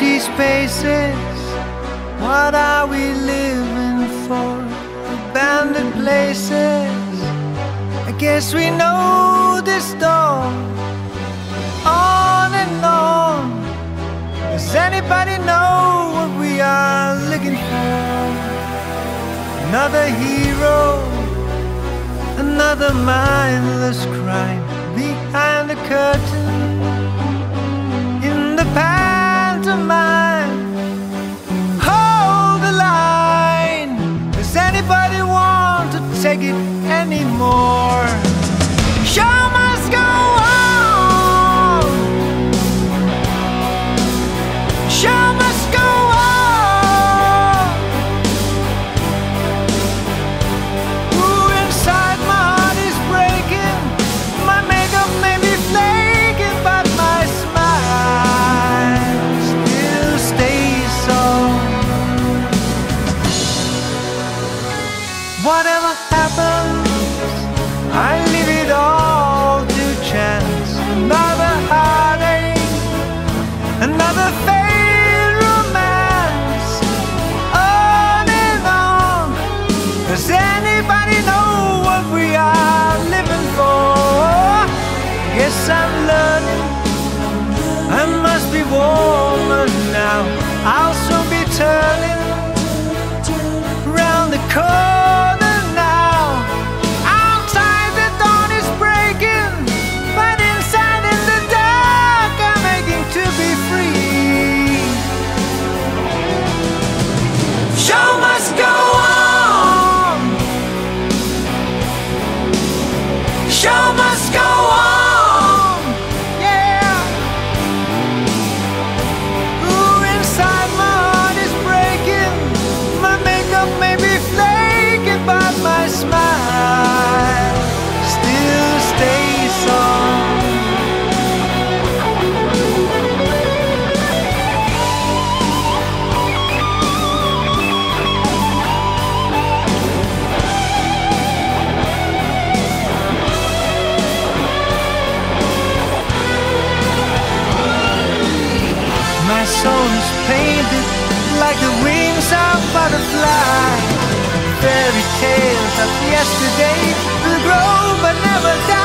empty spaces. What are we living for? Abandoned places. I guess we know this door. On and on. Does anybody know what we are looking for? Another hero, another mindless crime behind the curtain. In the pantomime, hold the line. Does anybody want to take it anymore? Show must go on. Show must go on. Ooh, inside my heart is breaking. My makeup may be flaking, but my smile still stays on. Whatever happens, I leave it all to chance. Another heartache, another failed romance. On and on. Does anybody know what we are living for? Yes, I'm learning. I must be warmer now. I'll soon be turning round the corner now. Outside the dawn is breaking, but inside in the dark I'm aching to be free. Show must go on. Show must go on. Yeah. Ooh, inside my heart is breaking. My makeup may be flaking, but my smile still stays on. My soul is painted like the wings of butterflies. Fairy tales of yesterday will grow but never die.